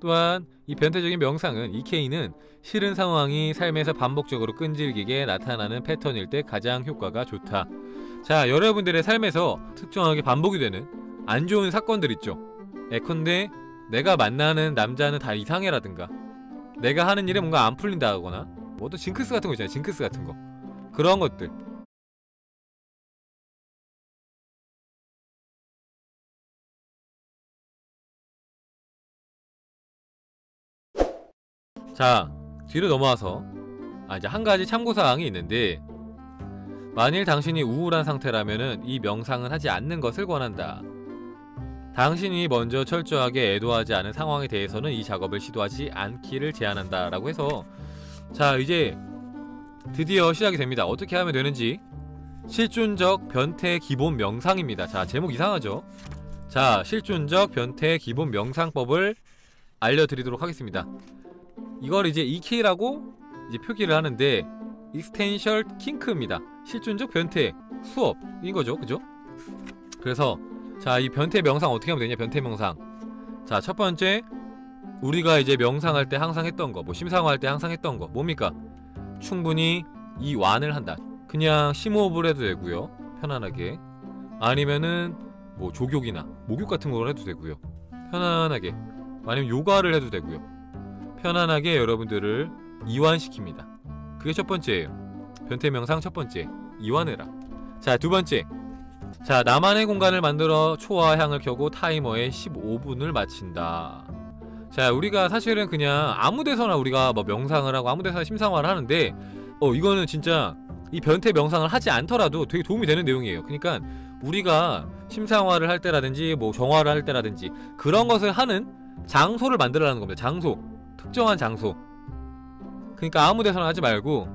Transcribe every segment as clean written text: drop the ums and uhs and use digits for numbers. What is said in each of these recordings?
또한 이 변태적인 명상은 EK는 싫은 상황이 삶에서 반복적으로 끈질기게 나타나는 패턴일 때 가장 효과가 좋다. 자, 여러분들의 삶에서 특정하게 반복이 되는 안 좋은 사건들 있죠. 예컨대 내가 만나는 남자는 다 이상해라든가, 내가 하는 일에 뭔가 안 풀린다거나, 뭐 또 징크스 같은 거 있잖아요. 징크스 같은 거. 그런 것들. 자, 뒤로 넘어와서 이제 한 가지 참고사항이 있는데, 만일 당신이 우울한 상태라면은 이 명상은 하지 않는 것을 권한다. 당신이 먼저 철저하게 애도하지 않은 상황에 대해서는 이 작업을 시도하지 않기를 제안한다 라고 해서, 자, 이제 드디어 시작이 됩니다. 어떻게 하면 되는지. 실존적 변태 기본 명상입니다. 자, 제목 이상하죠? 자, 실존적 변태 기본 명상법을 알려드리도록 하겠습니다. 이걸 이제 EK라고 이제 표기를 하는데, 익스텐셜 킹크입니다. 실존적 변태 수업인 거죠. 그죠? 그래서 자, 이 변태 명상 어떻게 하면 되냐. 변태 명상. 자, 첫 번째, 우리가 이제 명상할 때 항상 했던 거, 뭐 심상화할 때 항상 했던 거 뭡니까? 충분히 이 완을 한다. 그냥 심호흡을 해도 되고요, 편안하게. 아니면은 뭐 조격이나 목욕 같은 걸 해도 되고요, 편안하게. 아니면 요가를 해도 되고요, 편안하게 여러분들을 이완시킵니다. 그게 첫 번째예요. 변태 명상 첫 번째, 이완해라. 자, 두 번째, 자, 나만의 공간을 만들어 초와 향을 켜고 타이머에 15분을 마친다. 자, 우리가 사실은 그냥 아무 데서나 우리가 뭐 명상을 하고 아무 데서나 심상화를 하는데, 이거는 진짜 이 변태 명상을 하지 않더라도 되게 도움이 되는 내용이에요. 그러니까 우리가 심상화를 할 때라든지 뭐 정화를 할 때라든지 그런 것을 하는 장소를 만들어라는 겁니다. 장소. 특정한 장소. 그러니까 아무 데서나 하지 말고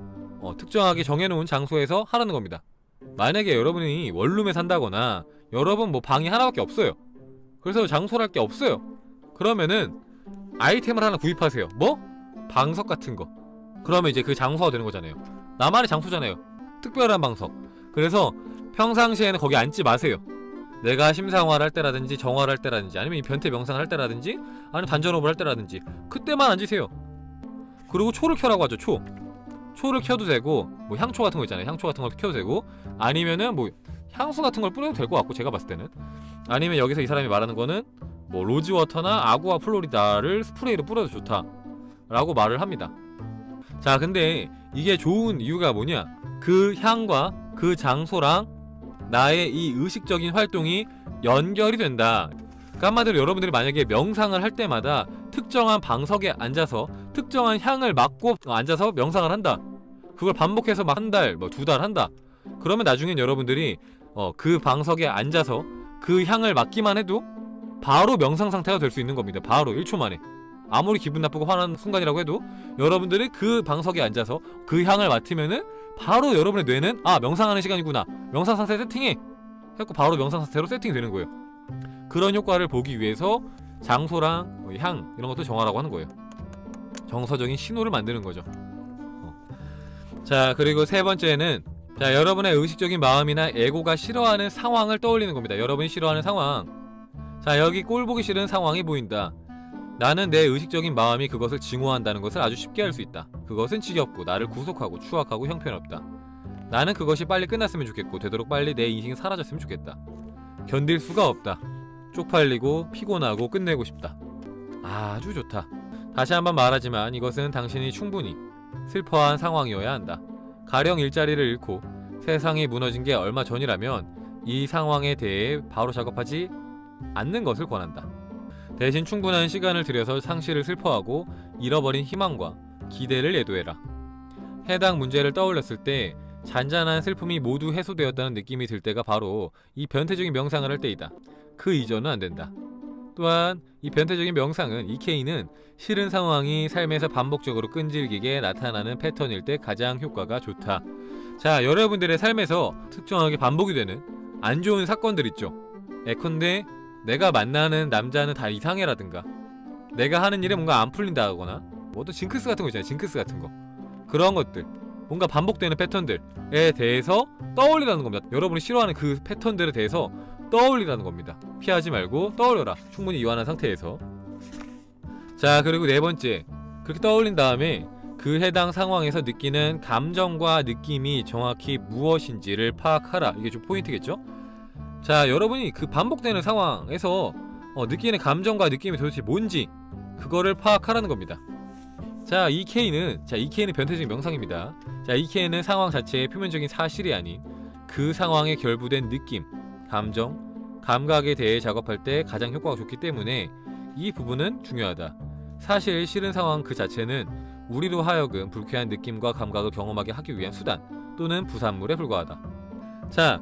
특정하게 정해놓은 장소에서 하라는 겁니다. 만약에 여러분이 원룸에 산다거나 여러분 뭐 방이 하나밖에 없어요. 그래서 장소를 할 게 없어요. 그러면은 아이템을 하나 구입하세요. 뭐? 방석 같은 거. 그러면 이제 그 장소가 되는 거잖아요. 나만의 장소잖아요. 특별한 방석. 그래서 평상시에는 거기 앉지 마세요. 내가 심상화를 할 때라든지 정화를 할 때라든지 아니면 이 변태 명상을 할 때라든지 아니면 단전호흡을 할 때라든지 그때만 앉으세요. 그리고 초를 켜라고 하죠. 초를 켜도 되고, 뭐 향초 같은 거 있잖아요. 향초 같은 거 켜도 되고, 아니면은 뭐 향수 같은 걸 뿌려도 될 것 같고, 제가 봤을 때는. 아니면 여기서 이 사람이 말하는 거는 뭐 로즈워터나 아구아 플로리다를 스프레이로 뿌려도 좋다 라고 말을 합니다. 자, 근데 이게 좋은 이유가 뭐냐, 그 향과 그 장소랑 나의 이 의식적인 활동이 연결이 된다. 그러니까 한마디로 여러분들이 만약에 명상을 할 때마다 특정한 방석에 앉아서 특정한 향을 맡고 앉아서 명상을 한다. 그걸 반복해서 막 한 달, 뭐 2달 한다. 그러면 나중엔 여러분들이 그 방석에 앉아서 그 향을 맡기만 해도 바로 명상 상태가 될 수 있는 겁니다. 바로 1초 만에. 아무리 기분 나쁘고 화난 순간이라고 해도 여러분들이 그 방석에 앉아서 그 향을 맡으면은 바로 여러분의 뇌는 명상하는 시간이구나, 명상 상태 세팅해 해갖고 바로 명상 상태로 세팅이 되는 거예요. 그런 효과를 보기 위해서 장소랑 향 이런 것도 정하라고 하는 거예요. 정서적인 신호를 만드는 거죠. 자, 그리고 세 번째는, 자, 여러분의 의식적인 마음이나 에고가 싫어하는 상황을 떠올리는 겁니다. 여러분이 싫어하는 상황. 자, 여기 꼴 보기 싫은 상황이 보인다. 나는 내 의식적인 마음이 그것을 증오한다는 것을 아주 쉽게 알 수 있다. 그것은 지겹고 나를 구속하고 추악하고 형편없다. 나는 그것이 빨리 끝났으면 좋겠고 되도록 빨리 내 인생이 사라졌으면 좋겠다. 견딜 수가 없다. 쪽팔리고 피곤하고 끝내고 싶다. 아주 좋다. 다시 한번 말하지만 이것은 당신이 충분히 슬퍼한 상황이어야 한다. 가령 일자리를 잃고 세상이 무너진 게 얼마 전이라면 이 상황에 대해 바로 작업하지 않는 것을 권한다. 대신 충분한 시간을 들여서 상실을 슬퍼하고 잃어버린 희망과 기대를 애도해라. 해당 문제를 떠올렸을 때 잔잔한 슬픔이 모두 해소되었다는 느낌이 들 때가 바로 이 변태적인 명상을 할 때이다. 그 이전은 안 된다. 또한 이 변태적인 명상은 EK는 싫은 상황이 삶에서 반복적으로 끈질기게 나타나는 패턴일 때 가장 효과가 좋다. 자, 여러분들의 삶에서 특정하게 반복이 되는 안 좋은 사건들 있죠. 예컨대 내가 만나는 남자는 다 이상해라든가, 내가 하는 일에 뭔가 안 풀린다거나, 뭐 또 징크스 같은 거 있잖아요. 징크스 같은 거. 그런 것들, 뭔가 반복되는 패턴들에 대해서 떠올리라는 겁니다. 여러분이 싫어하는 그 패턴들에 대해서 떠올리라는 겁니다. 피하지 말고 떠올려라. 충분히 이완한 상태에서. 자, 그리고 네 번째, 그렇게 떠올린 다음에 그 해당 상황에서 느끼는 감정과 느낌이 정확히 무엇인지를 파악하라. 이게 좀 포인트겠죠? 자, 여러분이 그 반복되는 상황에서 느끼는 감정과 느낌이 도대체 뭔지 그거를 파악하라는 겁니다. 자, EK는 변태적인 명상입니다. 자, EK는 상황 자체의 표면적인 사실이 아닌 그 상황에 결부된 느낌, 감정, 감각에 대해 작업할 때 가장 효과가 좋기 때문에 이 부분은 중요하다. 사실 싫은 상황 그 자체는 우리로 하여금 불쾌한 느낌과 감각을 경험하게 하기 위한 수단 또는 부산물에 불과하다. 자,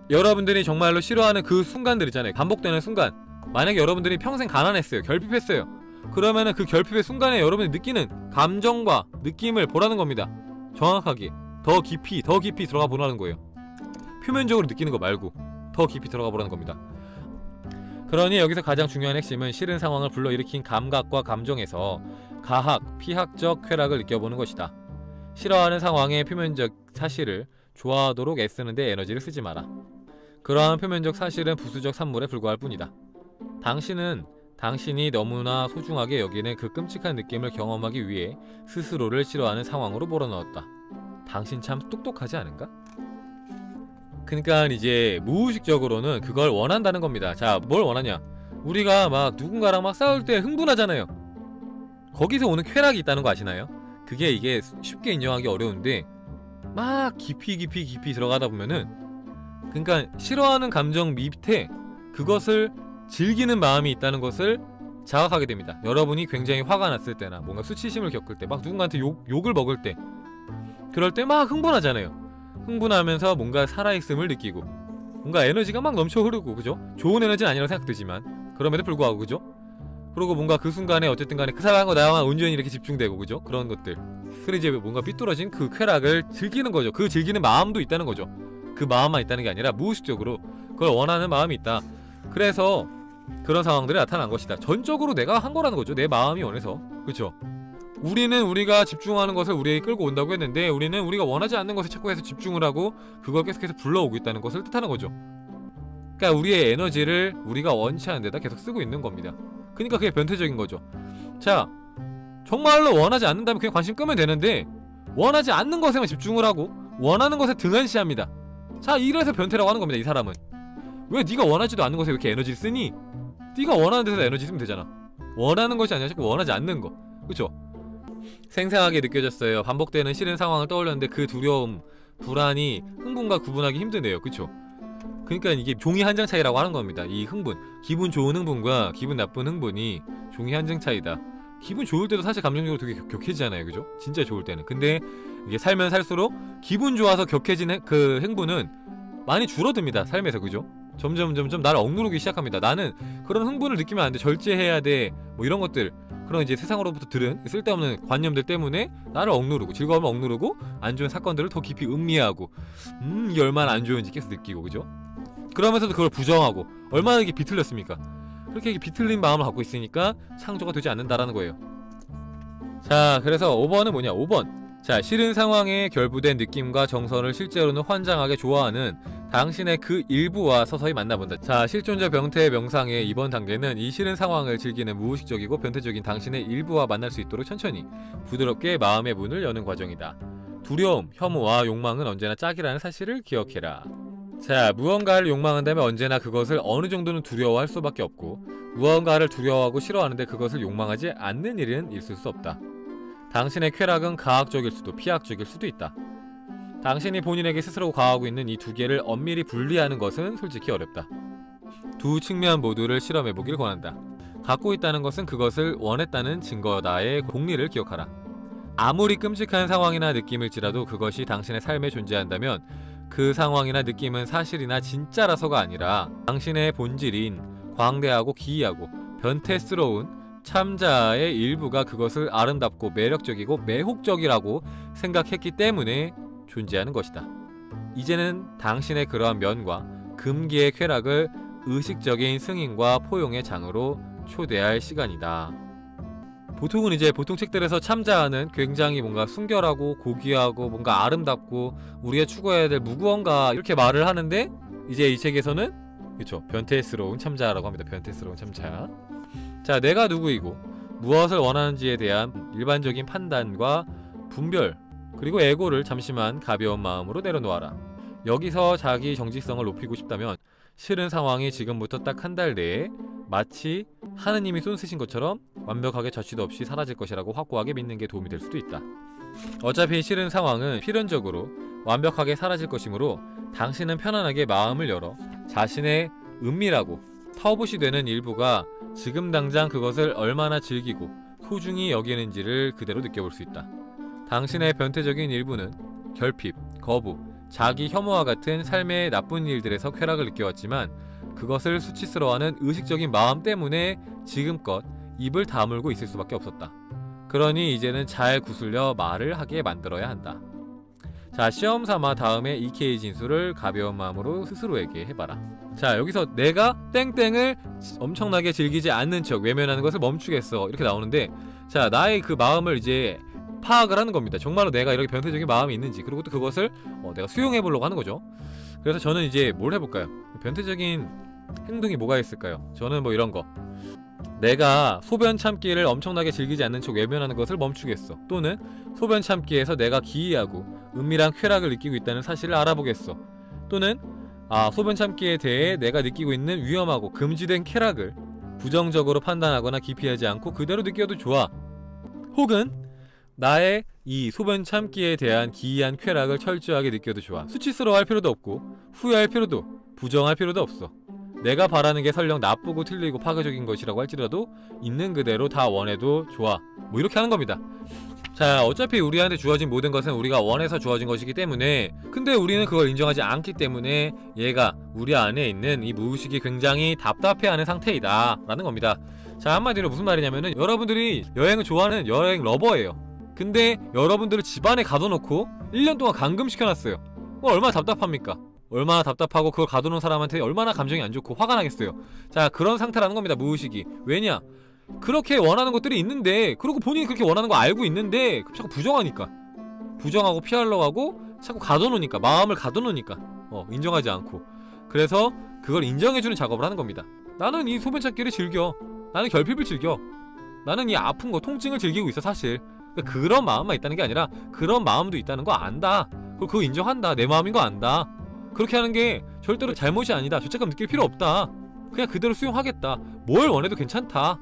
여러분들이 정말로 싫어하는 그 순간들 있잖아요. 반복되는 순간. 만약에 여러분들이 평생 가난했어요. 결핍했어요. 그러면은 그 결핍의 순간에 여러분이 느끼는 감정과 느낌을 보라는 겁니다. 정확하게 더 깊이 들어가 보라는 거예요. 표면적으로 느끼는 거 말고 더 깊이 들어가 보라는 겁니다. 그러니 여기서 가장 중요한 핵심은 싫은 상황을 불러일으킨 감각과 감정에서 가학, 피학적 쾌락을 느껴보는 것이다. 싫어하는 상황의 표면적 사실을 좋아하도록 애쓰는데 에너지를 쓰지 마라. 그러한 표면적 사실은 부수적 산물에 불과할 뿐이다. 당신이 너무나 소중하게 여기는 그 끔찍한 느낌을 경험하기 위해 스스로를 싫어하는 상황으로 몰아넣었다. 당신 참 똑똑하지 않은가? 그러니까 이제 무의식적으로는 그걸 원한다는 겁니다. 자, 뭘 원하냐? 우리가 막 누군가랑 막 싸울 때 흥분하잖아요. 거기서 오는 쾌락이 있다는 거 아시나요? 이게 쉽게 인정하기 어려운데 막 깊이 들어가다 보면은, 그러니까 싫어하는 감정 밑에 그것을 즐기는 마음이 있다는 것을 자각하게 됩니다. 여러분이 굉장히 화가 났을 때나 뭔가 수치심을 겪을 때, 막 누군가한테 욕을 먹을 때, 그럴 때 막 흥분하잖아요. 흥분하면서 뭔가 살아있음을 느끼고 뭔가 에너지가 막 넘쳐 흐르고, 그죠? 좋은 에너지는 아니라고 생각되지만 그럼에도 불구하고, 그죠? 그리고 뭔가 그 순간에 어쨌든 간에 그 사람과 나만 온전히 이렇게 집중되고, 그죠? 그런 것들. 그리고 이제 뭔가 삐뚤어진 그 쾌락을 즐기는 거죠. 그 즐기는 마음도 있다는 거죠. 그 마음만 있다는 게 아니라 무의식적으로 그걸 원하는 마음이 있다. 그래서 그런 상황들이 나타난 것이다. 전적으로 내가 한 거라는 거죠. 내 마음이 원해서. 그쵸? 우리는 우리가 집중하는 것을 우리에게 끌고 온다고 했는데, 우리는 우리가 원하지 않는 것에 자꾸 해서 집중을 하고 그걸 계속해서 불러오고 있다는 것을 뜻하는 거죠. 그러니까 우리의 에너지를 우리가 원치 않는 데다 계속 쓰고 있는 겁니다. 그러니까 그게 변태적인 거죠. 자, 정말로 원하지 않는다면 그냥 관심 끄면 되는데 원하지 않는 것에만 집중을 하고 원하는 것에 등한시합니다. 자, 이래서 변태라고 하는 겁니다. 이 사람은. 왜 네가 원하지도 않는 것에 왜 이렇게 에너지를 쓰니? 네가 원하는 데서 에너지 쓰면 되잖아. 원하는 것이 아니라 자꾸 원하지 않는 거. 그쵸? 생생하게 느껴졌어요. 반복되는 싫은 상황을 떠올렸는데 그 두려움, 불안이 흥분과 구분하기 힘드네요. 그쵸? 그러니까 이게 종이 한 장 차이라고 하는 겁니다. 이 흥분, 기분 좋은 흥분과 기분 나쁜 흥분이 종이 한 장 차이다. 기분 좋을 때도 사실 감정적으로 되게 격해지잖아요. 그죠? 진짜 좋을 때는. 근데 이게 살면 살수록 기분 좋아서 격해진 그 흥분은 많이 줄어듭니다. 삶에서. 그죠? 점점 나를 억누르기 시작합니다. 나는 그런 흥분을 느끼면 안 돼. 절제해야 돼. 뭐 이런 것들. 그런 이제 세상으로부터 들은 쓸데없는 관념들 때문에 나를 억누르고, 즐거움을 억누르고, 안 좋은 사건들을 더 깊이 음미하고, 이게 얼마나 안 좋은지 계속 느끼고, 그죠? 그러면서도 그걸 부정하고, 얼마나 이게 비틀렸습니까? 그렇게 비틀린 마음을 갖고 있으니까 창조가 되지 않는다라는 거예요. 자, 그래서 5번은 뭐냐? 5번. 자, 싫은 상황에 결부된 느낌과 정서를 실제로는 환장하게 좋아하는 당신의 그 일부와 서서히 만나본다. 자, 실존적 병태의 명상의 이번 단계는 이 싫은 상황을 즐기는 무의식적이고 변태적인 당신의 일부와 만날 수 있도록 천천히 부드럽게 마음의 문을 여는 과정이다. 두려움, 혐오와 욕망은 언제나 짝이라는 사실을 기억해라. 자, 무언가를 욕망한다면 언제나 그것을 어느 정도는 두려워할 수밖에 없고, 무언가를 두려워하고 싫어하는데 그것을 욕망하지 않는 일은 있을 수 없다. 당신의 쾌락은 가학적일 수도 피학적일 수도 있다. 당신이 본인에게 스스로 과하고 있는 이 두 개를 엄밀히 분리하는 것은 솔직히 어렵다. 두 측면 모두를 실험해보길 권한다. 갖고 있다는 것은 그것을 원했다는 증거다의 공리를 기억하라. 아무리 끔찍한 상황이나 느낌일지라도 그것이 당신의 삶에 존재한다면 그 상황이나 느낌은 사실이나 진짜라서가 아니라 당신의 본질인 광대하고 기이하고 변태스러운 참자의 일부가 그것을 아름답고 매력적이고 매혹적이라고 생각했기 때문에 존재하는 것이다. 이제는 당신의 그러한 면과 금기의 쾌락을 의식적인 승인과 포용의 장으로 초대할 시간이다. 보통 책들에서 참자는 굉장히 뭔가 순결하고 고귀하고 뭔가 아름답고 우리가 추구해야 될 무구한가 이렇게 말을 하는데, 이제 이 책에서는 그쵸, 변태스러운 참자라고 합니다. 변태스러운 참자. 자, 내가 누구이고 무엇을 원하는지에 대한 일반적인 판단과 분별, 그리고 에고를 잠시만 가벼운 마음으로 내려놓아라. 여기서 자기 정직성을 높이고 싶다면 싫은 상황이 지금부터 딱 한 달 내에 마치 하느님이 손 쓰신 것처럼 완벽하게 저치도 없이 사라질 것이라고 확고하게 믿는 게 도움이 될 수도 있다. 어차피 싫은 상황은 필연적으로 완벽하게 사라질 것이므로 당신은 편안하게 마음을 열어 자신의 은밀하고 터부시 되는 일부가 지금 당장 그것을 얼마나 즐기고 소중히 여기는지를 그대로 느껴볼 수 있다. 당신의 변태적인 일부는 결핍, 거부, 자기 혐오와 같은 삶의 나쁜 일들에서 쾌락을 느껴왔지만 그것을 수치스러워하는 의식적인 마음 때문에 지금껏 입을 다물고 있을 수밖에 없었다. 그러니 이제는 잘 구슬려 말을 하게 만들어야 한다. 자, 시험삼아 다음에 EK 진술을 가벼운 마음으로 스스로에게 해봐라. 자, 여기서 내가 땡땡을 엄청나게 즐기지 않는 척 외면하는 것을 멈추겠어 이렇게 나오는데, 자, 나의 그 마음을 이제 파악을 하는 겁니다. 정말로 내가 이렇게 변태적인 마음이 있는지, 그리고 또 그것을 내가 수용해보려고 하는 거죠. 그래서 저는 이제 뭘 해볼까요? 변태적인 행동이 뭐가 있을까요? 저는 뭐 이런 거, 내가 소변 참기를 엄청나게 즐기지 않는 척 외면하는 것을 멈추겠어. 또는 소변 참기에서 내가 기이하고 은밀한 쾌락을 느끼고 있다는 사실을 알아보겠어. 또는 소변 참기에 대해 내가 느끼고 있는 위험하고 금지된 쾌락을 부정적으로 판단하거나 기피하지 않고 그대로 느껴도 좋아. 혹은 나의 이 소변 참기에 대한 기이한 쾌락을 철저하게 느껴도 좋아. 수치스러워할 필요도 없고 후회할 필요도, 부정할 필요도 없어. 내가 바라는 게 설령 나쁘고 틀리고 파괴적인 것이라고 할지라도 있는 그대로 다 원해도 좋아. 뭐 이렇게 하는 겁니다. 자, 어차피 우리한테 주어진 모든 것은 우리가 원해서 주어진 것이기 때문에, 근데 우리는 그걸 인정하지 않기 때문에 얘가 우리 안에 있는 이 무의식이 굉장히 답답해하는 상태이다 라는 겁니다. 자, 한마디로 무슨 말이냐면은, 여러분들이 여행을 좋아하는 여행 러버예요. 근데 여러분들을 집안에 가둬놓고 1년 동안 감금시켜놨어요. 얼마나 답답합니까? 얼마나 답답하고 그걸 가둬놓은 사람한테 얼마나 감정이 안 좋고 화가 나겠어요. 자, 그런 상태라는 겁니다, 무의식이. 왜냐? 그렇게 원하는 것들이 있는데, 그리고 본인이 그렇게 원하는 거 알고 있는데 자꾸 부정하니까, 부정하고 피하려고 하고 자꾸 가둬놓으니까, 마음을 가둬놓으니까 인정하지 않고, 그래서 그걸 인정해주는 작업을 하는 겁니다. 나는 이 소변 찾기를 즐겨. 나는 결핍을 즐겨. 나는 이 아픈 거, 통증을 즐기고 있어 사실. 그러니까 그런 마음만 있다는 게 아니라 그런 마음도 있다는 거 안다. 그리고 그거 인정한다. 내 마음인 거 안다. 그렇게 하는 게 절대로 잘못이 아니다. 죄책감 느낄 필요 없다. 그냥 그대로 수용하겠다. 뭘 원해도 괜찮다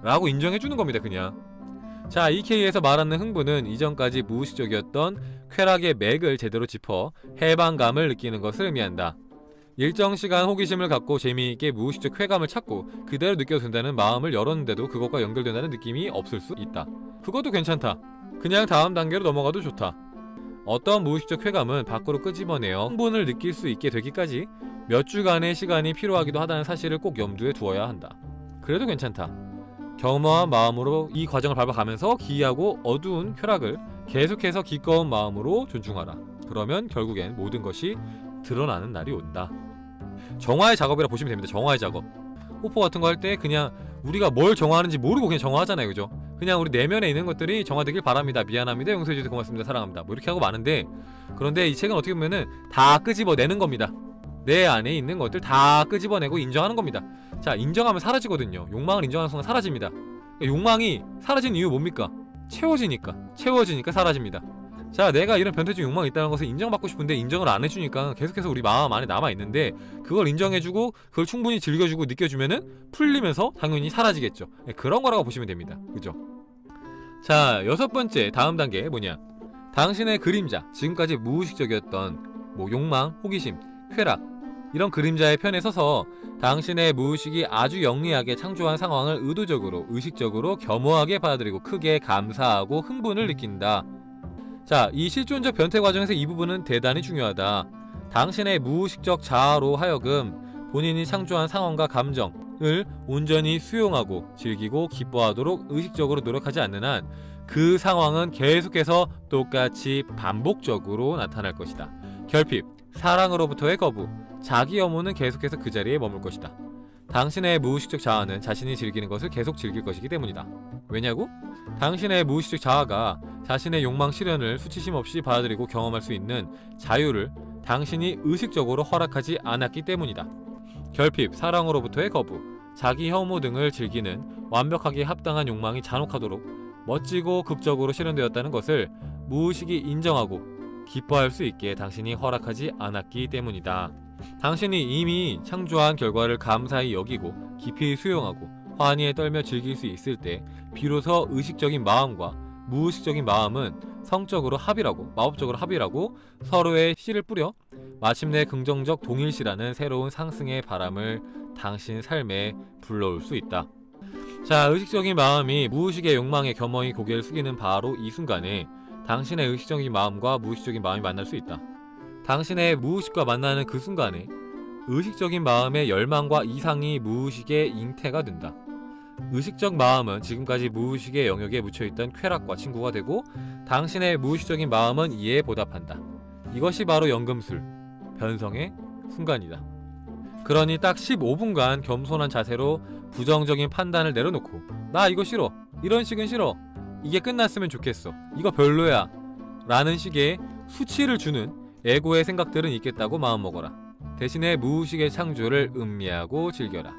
라고 인정해주는 겁니다, 그냥. 자, EK에서 말하는 흥분은 이전까지 무의식적이었던 쾌락의 맥을 제대로 짚어 해방감을 느끼는 것을 의미한다. 일정 시간 호기심을 갖고 재미있게 무의식적 쾌감을 찾고 그대로 느껴도 된다는 마음을 열었는데도 그것과 연결된다는 느낌이 없을 수 있다. 그것도 괜찮다. 그냥 다음 단계로 넘어가도 좋다. 어떤 무의식적 쾌감은 밖으로 끄집어내어 흥분을 느낄 수 있게 되기까지 몇 주간의 시간이 필요하기도 하다는 사실을 꼭 염두에 두어야 한다. 그래도 괜찮다. 겸허한 마음으로 이 과정을 밟아가면서 기이하고 어두운 쾌락을 계속해서 기꺼운 마음으로 존중하라. 그러면 결국엔 모든 것이 드러나는 날이 온다. 정화의 작업이라 보시면 됩니다. 정화의 작업. 호포 같은 거 할 때 그냥 우리가 뭘 정화하는지 모르고 그냥 정화하잖아요, 그죠? 그냥 우리 내면에 있는 것들이 정화되길 바랍니다. 미안합니다. 용서해주셔서 고맙습니다. 사랑합니다. 뭐 이렇게 하고 마는데, 그런데 이 책은 어떻게 보면은 다 끄집어내는 겁니다. 내 안에 있는 것들 다 끄집어내고 인정하는 겁니다. 자, 인정하면 사라지거든요. 욕망을 인정하는 순간 사라집니다. 욕망이 사라진 이유 뭡니까? 채워지니까 사라집니다. 자, 내가 이런 변태적 욕망이 있다는 것을 인정받고 싶은데 인정을 안 해주니까 계속해서 우리 마음 안에 남아있는데, 그걸 인정해주고 그걸 충분히 즐겨주고 느껴주면은 풀리면서 당연히 사라지겠죠. 그런 거라고 보시면 됩니다. 그죠? 자, 6번째 다음 단계 뭐냐? 당신의 그림자, 지금까지 무의식적이었던 욕망, 호기심, 쾌락, 이런 그림자의 편에 서서 당신의 무의식이 아주 영리하게 창조한 상황을 의도적으로, 의식적으로 겸허하게 받아들이고 크게 감사하고 흥분을 느낀다. 자, 이 실존적 변태 과정에서 이 부분은 대단히 중요하다. 당신의 무의식적 자아로 하여금 본인이 창조한 상황과 감정을 온전히 수용하고 즐기고 기뻐하도록 의식적으로 노력하지 않는 한 그 상황은 계속해서 똑같이 반복적으로 나타날 것이다. 결핍, 사랑으로부터의 거부, 자기 혐오는 계속해서 그 자리에 머물 것이다. 당신의 무의식적 자아는 자신이 즐기는 것을 계속 즐길 것이기 때문이다. 왜냐고? 당신의 무의식적 자아가 자신의 욕망 실현을 수치심 없이 받아들이고 경험할 수 있는 자유를 당신이 의식적으로 허락하지 않았기 때문이다. 결핍, 사랑으로부터의 거부, 자기 혐오 등을 즐기는 완벽하게 합당한 욕망이 잔혹하도록 멋지고 극적으로 실현되었다는 것을 무의식이 인정하고 기뻐할 수 있게 당신이 허락하지 않았기 때문이다. 당신이 이미 창조한 결과를 감사히 여기고 깊이 수용하고 환희에 떨며 즐길 수 있을 때 비로소 의식적인 마음과 무의식적인 마음은 성적으로 합이라고, 마법적으로 합이라고 서로의 씨를 뿌려 마침내 긍정적 동일시라는 새로운 상승의 바람을 당신 삶에 불러올 수 있다. 자, 의식적인 마음이 무의식의 욕망에 겸허히 고개를 숙이는 바로 이 순간에 당신의 의식적인 마음과 무의식적인 마음이 만날 수 있다. 당신의 무의식과 만나는 그 순간에 의식적인 마음의 열망과 이상이 무의식의 잉태가 된다. 의식적 마음은 지금까지 무의식의 영역에 묻혀있던 쾌락과 친구가 되고 당신의 무의식적인 마음은 이에 보답한다. 이것이 바로 연금술, 변성의 순간이다. 그러니 딱 15분간 겸손한 자세로 부정적인 판단을 내려놓고 나 이거 싫어, 이런 식은 싫어, 이게 끝났으면 좋겠어, 이거 별로야 라는 식의 수치를 주는 에고의 생각들은 있겠다고 마음먹어라. 대신에 무의식의 창조를 음미하고 즐겨라.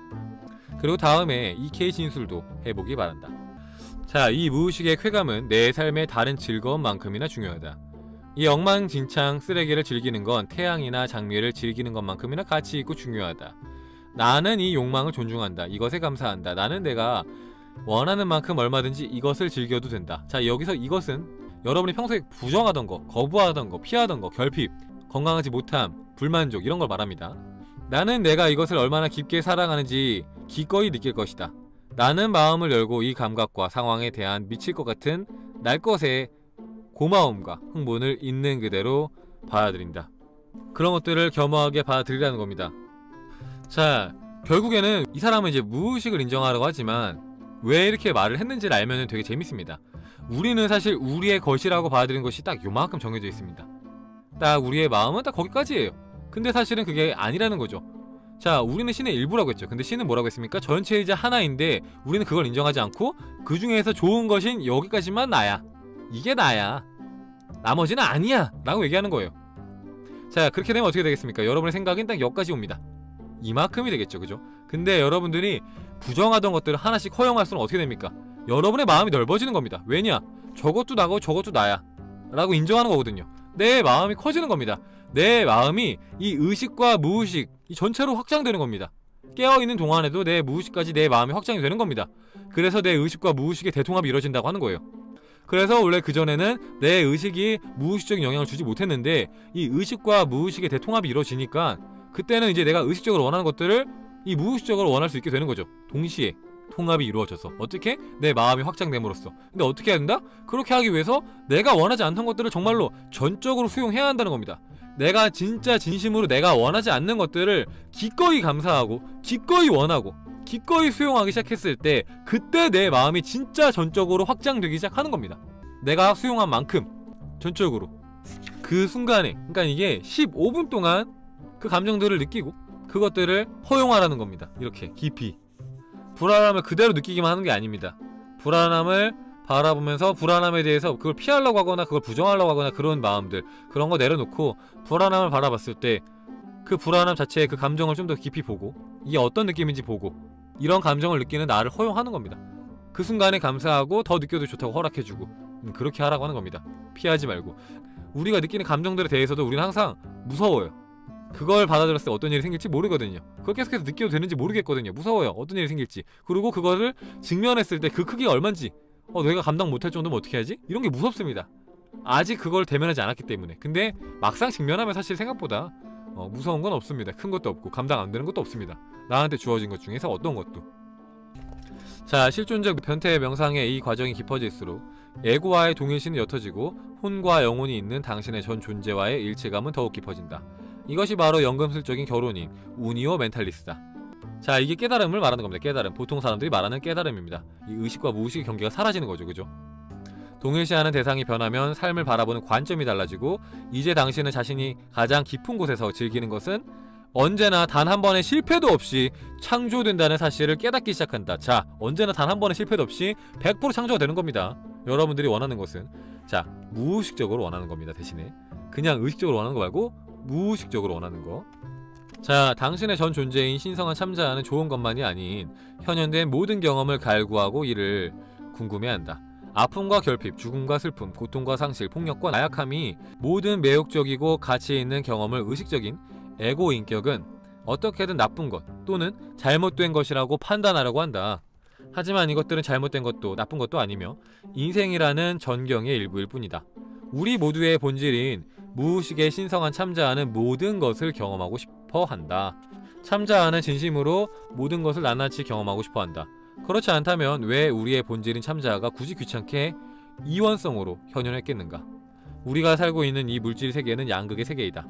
그리고 다음에 EK 진술도 해보기 바란다. 자, 이 무의식의 쾌감은 내 삶의 다른 즐거움만큼이나 중요하다. 이 엉망진창 쓰레기를 즐기는 건 태양이나 장미를 즐기는 것만큼이나 가치 있고 중요하다. 나는 이 욕망을 존중한다. 이것에 감사한다. 나는 내가 원하는 만큼 얼마든지 이것을 즐겨도 된다. 자, 여기서 이것은 여러분이 평소에 부정하던 거, 거부하던 거, 피하던 거, 결핍, 건강하지 못함, 불만족 이런 걸 말합니다. 나는 내가 이것을 얼마나 깊게 사랑하는지 기꺼이 느낄 것이다. 나는 마음을 열고 이 감각과 상황에 대한 미칠 것 같은 날 것의 고마움과 흥분을 있는 그대로 받아들인다. 그런 것들을 겸허하게 받아들이라는 겁니다. 자, 결국에는 이 사람은 이제 무의식을 인정하려고 하지만 왜 이렇게 말을 했는지를 알면 되게 재밌습니다. 우리는 사실 우리의 것이라고 받아들이는 것이 딱 요만큼 정해져 있습니다. 딱 우리의 마음은 딱 거기까지예요. 근데 사실은 그게 아니라는 거죠. 자, 우리는 신의 일부라고 했죠. 근데 신은 뭐라고 했습니까? 전체이자 하나인데 우리는 그걸 인정하지 않고 그 중에서 좋은 것인 여기까지만 나야, 이게 나야, 나머지는 아니야 라고 얘기하는 거예요. 자, 그렇게 되면 어떻게 되겠습니까? 여러분의 생각은 딱 여기까지 옵니다. 이만큼이 되겠죠, 그죠? 근데 여러분들이 부정하던 것들을 하나씩 허용할수록 어떻게 됩니까? 여러분의 마음이 넓어지는 겁니다. 왜냐? 저것도 나고 저것도 나야 라고 인정하는 거거든요. 내 마음이 커지는 겁니다. 내 마음이 이 의식과 무의식 이 전체로 확장되는 겁니다. 깨어있는 동안에도 내 무의식까지 내 마음이 확장이 되는 겁니다. 그래서 내 의식과 무의식의 대통합이 이루어진다고 하는 거예요. 그래서 원래 그전에는 내 의식이 무의식적인 영향을 주지 못했는데 이 의식과 무의식의 대통합이 이루어지니까 그때는 이제 내가 의식적으로 원하는 것들을 이 무의식적으로 원할 수 있게 되는 거죠. 동시에 통합이 이루어져서. 어떻게? 내 마음이 확장됨으로써. 근데 어떻게 해야 된다? 그렇게 하기 위해서 내가 원하지 않던 것들을 정말로 전적으로 수용해야 한다는 겁니다. 내가 진짜 진심으로 내가 원하지 않는 것들을 기꺼이 감사하고 기꺼이 원하고 기꺼이 수용하기 시작했을 때 그때 내 마음이 진짜 전적으로 확장되기 시작하는 겁니다. 내가 수용한 만큼 전적으로 그 순간에, 그러니까 이게 15분 동안 그 감정들을 느끼고 그것들을 허용하라는 겁니다. 이렇게 깊이 불안함을 그대로 느끼기만 하는 게 아닙니다. 불안함을 바라보면서 불안함에 대해서 그걸 피하려고 하거나 그걸 부정하려고 하거나 그런 마음들, 그런 거 내려놓고 불안함을 바라봤을 때 그 불안함 자체의 그 감정을 좀 더 깊이 보고 이게 어떤 느낌인지 보고 이런 감정을 느끼는 나를 허용하는 겁니다. 그 순간에 감사하고 더 느껴도 좋다고 허락해주고 그렇게 하라고 하는 겁니다. 피하지 말고. 우리가 느끼는 감정들에 대해서도 우리는 항상 무서워요. 그걸 받아들였을 때 어떤 일이 생길지 모르거든요. 그걸 계속해서 느껴도 되는지 모르겠거든요. 무서워요. 어떤 일이 생길지. 그리고 그거를 직면했을 때 그 크기가 얼만지 내가 감당 못할 정도면 어떻게 하지? 이런 게 무섭습니다. 아직 그걸 대면하지 않았기 때문에. 근데 막상 직면하면 사실 생각보다 무서운 건 없습니다. 큰 것도 없고 감당 안 되는 것도 없습니다. 나한테 주어진 것 중에서 어떤 것도. 자, 실존적 변태 명상의 이 과정이 깊어질수록 에고와의 동일시는 옅어지고 혼과 영혼이 있는 당신의 전 존재와의 일체감은 더욱 깊어진다. 이것이 바로 연금술적인 결혼인 우니오 멘탈리스다. 자, 이게 깨달음을 말하는 겁니다. 깨달음. 보통 사람들이 말하는 깨달음입니다. 이 의식과 무의식의 경계가 사라지는 거죠. 그죠? 동일시하는 대상이 변하면 삶을 바라보는 관점이 달라지고 이제 당신은 자신이 가장 깊은 곳에서 즐기는 것은 언제나 단 한 번의 실패도 없이 창조된다는 사실을 깨닫기 시작한다. 자, 언제나 단 한 번의 실패도 없이 100% 창조가 되는 겁니다. 여러분들이 원하는 것은 자, 무의식적으로 원하는 겁니다. 대신에 그냥 의식적으로 원하는 거 말고 무의식적으로 원하는 거. 자, 당신의 전 존재인 신성한 참자는 좋은 것만이 아닌 현현된 모든 경험을 갈구하고 이를 궁금해한다. 아픔과 결핍, 죽음과 슬픔, 고통과 상실, 폭력과 나약함이 모든 매혹적이고 가치 있는 경험을 의식적인 에고 인격은 어떻게든 나쁜 것 또는 잘못된 것이라고 판단하려고 한다. 하지만 이것들은 잘못된 것도 나쁜 것도 아니며 인생이라는 전경의 일부일 뿐이다. 우리 모두의 본질인 무의식의 신성한 참자아는 모든 것을 경험하고 싶어 한다. 참자아는 진심으로 모든 것을 낱낱이 경험하고 싶어 한다. 그렇지 않다면 왜 우리의 본질인 참자아가 굳이 귀찮게 이원성으로 현현했겠는가? 우리가 살고 있는 이 물질 세계는 양극의 세계이다.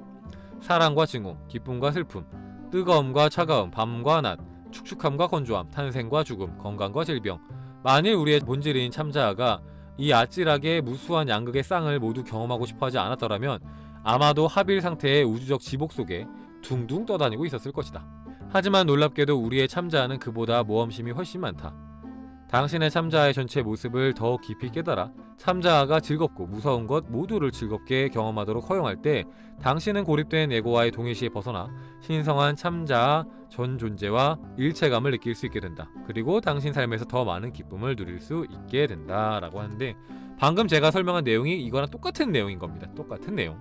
사랑과 증오, 기쁨과 슬픔, 뜨거움과 차가움, 밤과 낮, 축축함과 건조함, 탄생과 죽음, 건강과 질병. 만일 우리의 본질인 참자아가 이 아찔하게 무수한 양극의 쌍을 모두 경험하고 싶어하지 않았더라면 아마도 합일 상태의 우주적 지복 속에 둥둥 떠다니고 있었을 것이다. 하지만 놀랍게도 우리의 참자아는 그보다 모험심이 훨씬 많다. 당신의 참자아의 전체 모습을 더 깊이 깨달아 참자아가 즐겁고 무서운 것 모두를 즐겁게 경험하도록 허용할 때 당신은 고립된 에고와의 동일시에 벗어나 신성한 참자아 전 존재와 일체감을 느낄 수 있게 된다. 그리고 당신 삶에서 더 많은 기쁨을 누릴 수 있게 된다 라고 하는데, 방금 제가 설명한 내용이 이거랑 똑같은 내용인 겁니다. 똑같은 내용.